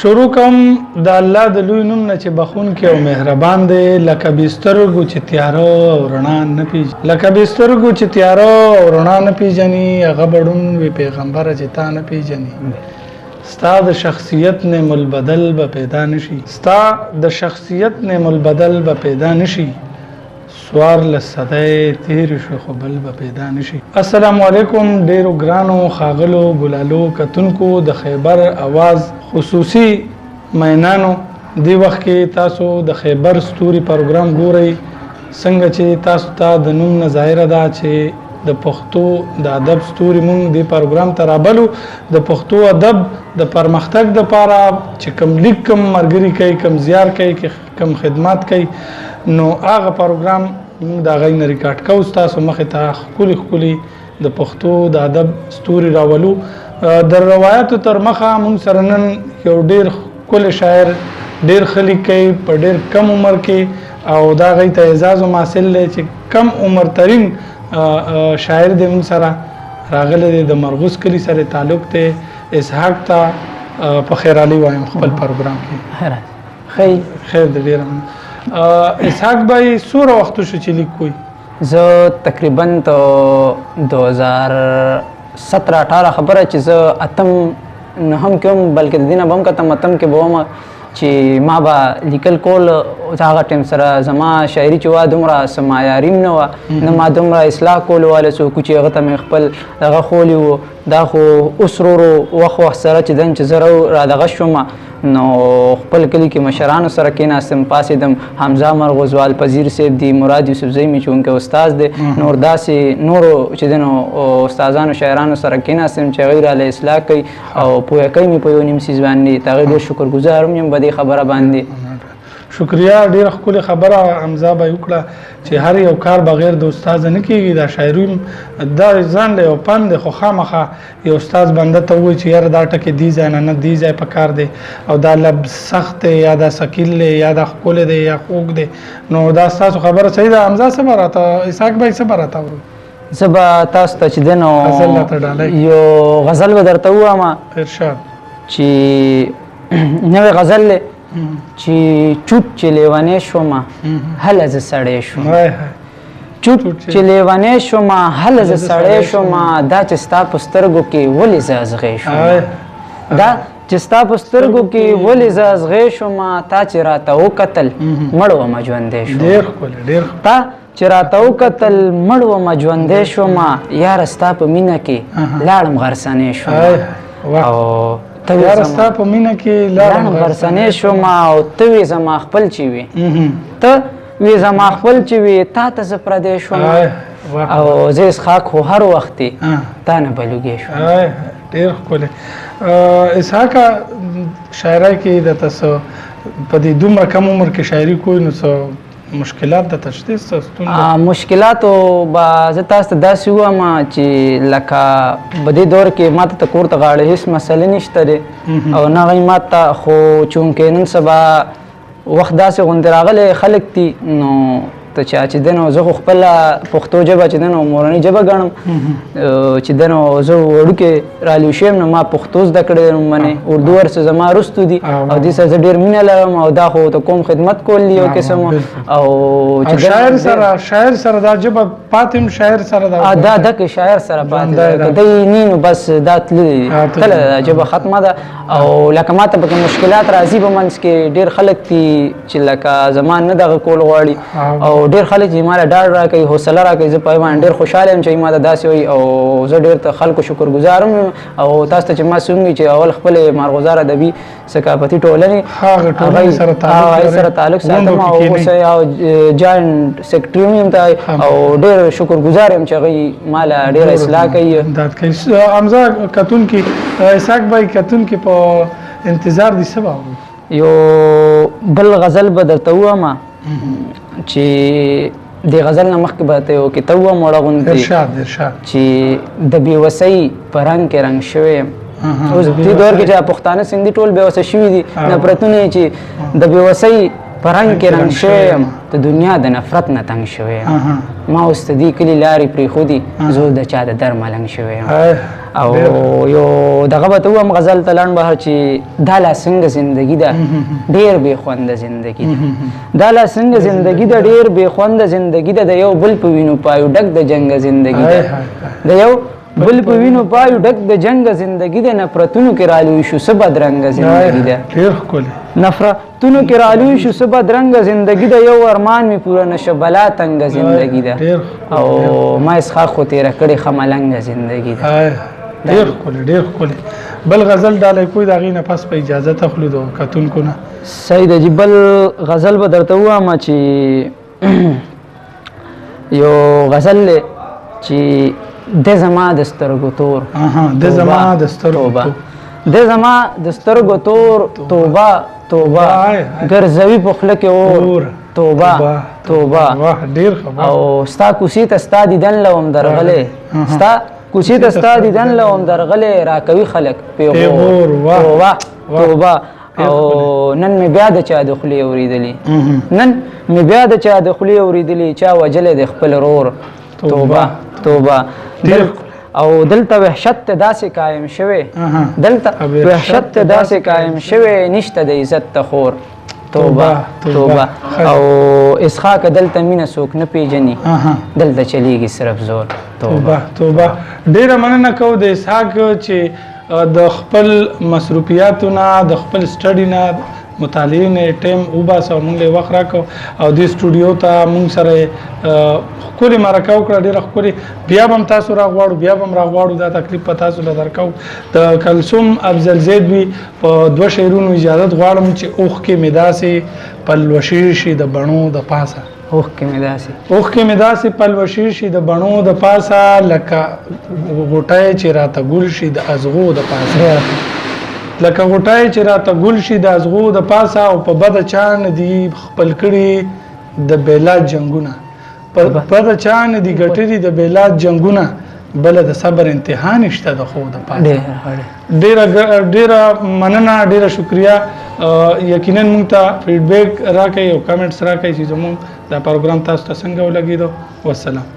شروع کوم د الله د لوی نوم نه چې بخونکی او مهربان دی. لکه بسترګو چې تیاره او رڼا نه پیژني، لکه بسترګو چې تیاره او رڼا نه پیژني، هغه بډون وي پیغمبره چې تا نه پیژني. ستا د شخصیت نعم البدل به پیدا نشي، ستا د شخصیت نعم البدل به پیدا نشي. سوار لصدای تیر شو خو بل به پیدا نشي. السلام علیکم ډیرو ګرانو خاغلو ګلالو کتونکو د خیبر اواز خصوصي مینانو. دی وخت کې تاسو د خیبر ستوري پروګرام ګورئ. څنګه چې تاسو ته د نوم نه ظاهره ده چې د پښتو د ادب ستوري مونږ د پروګرام ته رابلو د پښتو ادب د پرمختګ دپاره چې کم لیک کم مرګري کوي، کم زیار کوي، کم خدمات کوي، نو هغه پروګرام موږ د هغې نه ریکارډ کوو، ستاسو مخې ته ښکلي ښکلي د پښتو د ادب ستوري راولو. د روایاتو تر مخه موږ سره نن یو ډېر ښکلی شاعر ډېر ښه لیک کوي په ډېر کم عمر کې، او دا هغې ته اعزاز هم حاصل دی چې کم عمر ترین شاعر دی موږ سره راغلی دی. د مرغوز کلي سره تعلق دی. اسحاق ته په خیرالي وایم خپل پروګرام کې. خیر دی ډېره. اسحاق بھائی څومره وخت شو چې لیک کوئ؟ زه تقریبا ته 2017-18 خبره چې زه اتم نهم کې وم، بلکې د دې نه به هم کتم اتم کې به وم چې ما به لیکل کول. هغه ټیم سره زما شاعري چې وه دومره څه معیاري نه وه، نه ما دومره اصلاح کول واله څوک چې هغه ته مې خپل دغه خولی وو. دا خو اوس ورو وخت وخت سره چې دن چې زه را دغه شوم، نو خپل کلي کې مشرانو سره کېناستم، پاڅېدم. حمزه مرغوزوال پذیر صاحب دی، مراد یوسفزی مې چونکې استاد دی، نور داسې نورو چې دی نو استادانو شاعرانو سره کېناستم چې هغوی راله اصلاح کوي او پوهه کوي مې په یو نیم څیز باندې. د هغوی ډېر شکرګزار هم یم په دې خبره باندې. شکریه، ډیره ښکلې خبره حمزه بھائی وکړه چې هر یو کار بغیر د استاد نه کېږي. دا شاعري دا ځان له یو پند دی، خو خامخا یو استاد بنده ته ووایي چې یاره دا ټکې دې ځای نه دې ځای په کار دی، او دا لفظ سخت دی یا دا ثقیل دی یا دا ښکلی دی یا خوږ دی. نو دا ستاسو خبره صحیح ده. حمزه څه به راته اسحاق بھائی څه به راته وایي؟ زه به تاسو ته چې دی نو یو غزل به درته ووایم ارشاد، چې نوی غزل دی چې چوپ چې لیونی شومه هله زه سړی شوم. چوپ چې لیونی شومه هله زه سړی شومه، دا چې ستا په سترګو کې ولې زه ازغی شومه، دا چې ستا په سترګو کې ولې زه ازغی شومه، تا چې راته وکتل مړ ومه ژوندی شومه، تا چې راته وکتل مړ ومه ژوندی شومه، یاره ستا په مینه کې لاړم غرسنی شومه، او یاره ستا په مینه کې لاړم غرسنی شوم، او ته وې زما خپل چې وې، ته وې زما خپل چې وې، تا ته زه پردی شوم، او زه اسحاق خو هر وختې تا نه بلوګی شوم. ډېر ښکلی. اسحاقه شاعرۍ کې درته څه په دې دومره کم عمر کې شاعري کوئ، نو څه مشکلات درته شته؟ ستونزه مشکلاتو به زه تاسو ته داسې ووایم چې لکه په دې دور کې ما ته کور ته غاړه هېڅ مسلې نشته دی، او نه هغوی ما ته، خو چونکې نن سبا وخت داسې غوندې راغلی خلک دي، نو ته چې دی نو زه خو خپله پښتو ژبه چې دی نو مورنۍ ژبه ګڼم، چې دی نو زه وړوکې رالوی شوی یم، نو ما پښتو زده کړې ده منې، اردو ورڅه زما وروستو دي، او دې سره زه ډېر مینه لرم، او دا خو ته کوم خدمت کول دي یو قسم. او شاعر سره دا ژبه پاتې هم شاعر سره دا دکې شاعر سره پاتې ده، که دی نی نو بس دا تللې دا ژبه ختمه ده. او لکه ما ته پکې مشکلات راځي په منځ کې، ډېر خلک دي چې لکه زما نه دغه کول غواړي، او ډېر خلک چې ما له ډاډ راکوي، حوصله راکوي، زه په هغې باندې ډېر خوشحاله یم چې ما ته داسې وایي، او زه ډېر ته خلکو شکرګزار هم یم. او تاسو ته چې ما څه وایي چې اول خپلې مارغوزار ادبي ثقافتي ټولنې هغې سره تعلق ساتم، او اوس او جاینټ سیکرټري هم یم ته، او ډېر شکرګزار یم چې هغوی ما له ډېره اصلاح کوي. حمزه کتونکي، اسحاق بھائی کتونکي په انتظار دي څه به یو بل غزل به درته ووایم چې د غزل نه مخکې به ته یو کیسه ووایم وړه غوندې چې د بېوسۍ په رنګ کې رنګ شوی یم. اوس دې دور کې چې پښتانه سندي ټول بېوسه شوي دي، نفرتونه یې چې د بېوسۍ په رنګ کې رنګ شوی یم، د دنیا د نفرت نه تنګ شوی یم، ما اوس د دې کلي لارې پرېښودې، زه د چا د در ملنګ شوی یم. او یو دغه به ته ووایم غزل ته لنډ بهر چې دا لا څنګه زندګي ده ډېر بې خونده زندګي ده دا لا څنګه زندګي ده ډېر بې خونده زندګي ده د یو بل په وینو پایو ډک د جنګ زندګي ده د یو بل په وینو پایو ډک د جنګ زندګي ده نفرتونو کې رالوی شو څه بدرنګه زندګي ده ډېر ښکلی نفرتونو کې رالوی شو څه بدرنګه زندګي ده یو ارمان مې پوره نشه بلا تنګه زندګي ده او ما اسخاق خو تېره کړې ښه ملنګه زندګي ده ډېر ښکلی ډېر ښکلی بل غزل ډالۍ کوی د هغې نه پس په اجازه تخلو د کتونکو نه صحیح ده جي بل غزل به درته ووایم چې یو غزل دی چې د زما د سترګو تور د زما د سترګو د زما د سترګو تور توبه توبه ګرځوي په خوله کې اور توبه توبه ډېر ښه او ستا کوڅې ته ستا دیدن لوم درغلی ستا کوڅې ته ستا دیدن لوم درغلی راکوي خلک پیغور توبه توبه او نن مې بیا د چا د خولې اورېدلي نن مې بیا د چا د خولې اورېدلي چا وجلی د خپل رور توبه توبه او دلته وحشت ته داسې قایم شوی دلته وحشت ته داسې قایم شوی نشته د عزت ته خور توبه توبه او اسحاق دلته مینه څوک نه پیژني دلته چلیږي صرف زور توبه توبه ډېره مننه کوو د اسحاق چې د خپل مصروفیاتو نه د خپل سټډي نه مطالعې نه ټایم وباسه او موږ له وخت راکړو او دې سټوډیو ته موږ سره ښکلې مرکه وکړه ډېره ښکلې بیا به هم تاسو راغواړو بیا به هم راغواړو دا تکلیف په تاسو له درکوو د کلثوم افضل زید وي په 2 شعرونو اجازت غواړم چې اوښکې مې داسې پلوشې شي د بڼو د پاسه اوښکې مې داسې پلوشې شي د بڼو د پاسه لکه غوټۍ چې راته ګل شي د ازغو د پاسه لکه غوټۍ چې راته ګل شي د ازغو د پاسه او په بده چا نه دي خپل کړي د بیلات جنګونه په بده چا نه دي ګټلي د بیلات جنګونه بله د صبر انتها نشته د خو د پاسه ډېره مننه ډېره شکریه یقینا موږ ته فیډبیک راکړئ او کمنټس راکړئ چې زموږ دا پروګرام تاسو ته څنګه ولګېدو والسلام